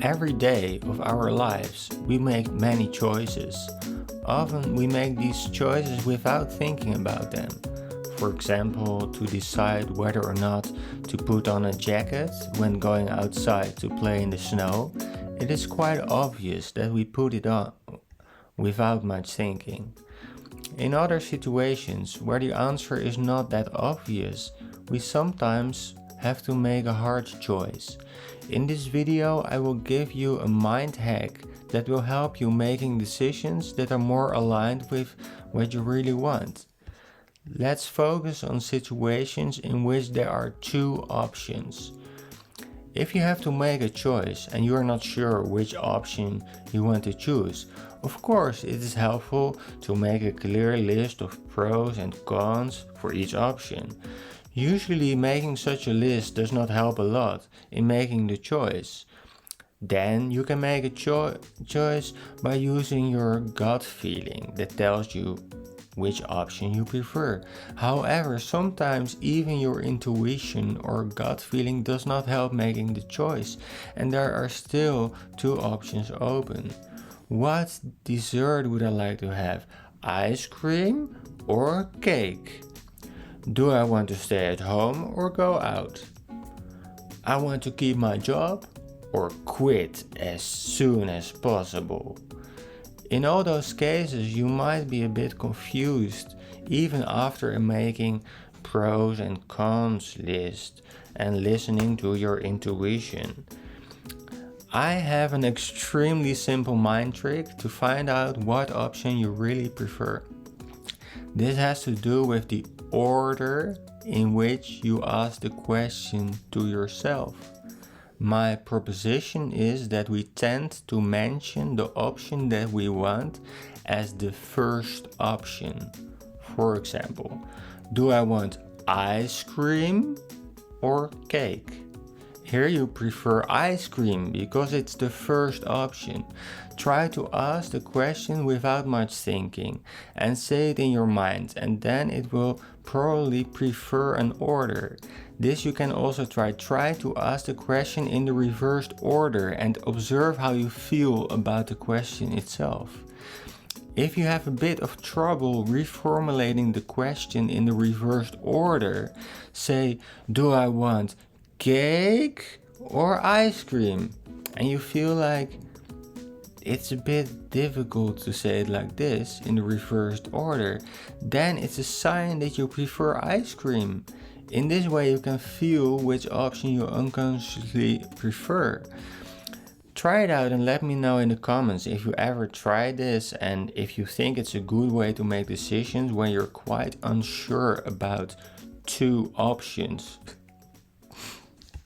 Every day of our lives, we make many choices. Often we make these choices without thinking about them. For example, to decide whether or not to put on a jacket when going outside to play in the snow. It is quite obvious that we put it on without much thinking. In other situations where the answer is not that obvious, we sometimes have to make a hard choice. In this video, I will give you a mind hack that will help you making decisions that are more aligned with what you really want. Let's focus on situations in which there are two options. If you have to make a choice and you are not sure which option you want to choose, of course it is helpful to make a clear list of pros and cons for each option. Usually making such a list does not help a lot in making the choice. Then you can make a choice by using your gut feeling that tells you which option you prefer. However, sometimes even your intuition or gut feeling does not help making the choice, and there are still two options open. What dessert would I like to have? Ice cream or cake? Do I want to stay at home or go out? I want to keep my job or quit as soon as possible. In all those cases, you might be a bit confused even after making pros and cons list and listening to your intuition. I have an extremely simple mind trick to find out what option you really prefer. This has to do with the order in which you ask the question to yourself. My proposition is that we tend to mention the option that we want as the first option. For example, do I want ice cream or cake? Here you prefer ice cream because it's the first option. Try to ask the question without much thinking and say it in your mind, and then it will probably prefer an order. This you can also try to ask the question in the reversed order and observe how you feel about the question itself. If you have a bit of trouble reformulating the question in the reversed order, say, do I want cake or ice cream? And you feel like it's a bit difficult to say it like this in the reversed order, then it's a sign that you prefer ice cream. In this way you can feel which option you unconsciously prefer. Try it out and let me know in the comments if you ever tried this and if you think it's a good way to make decisions when you're quite unsure about two options.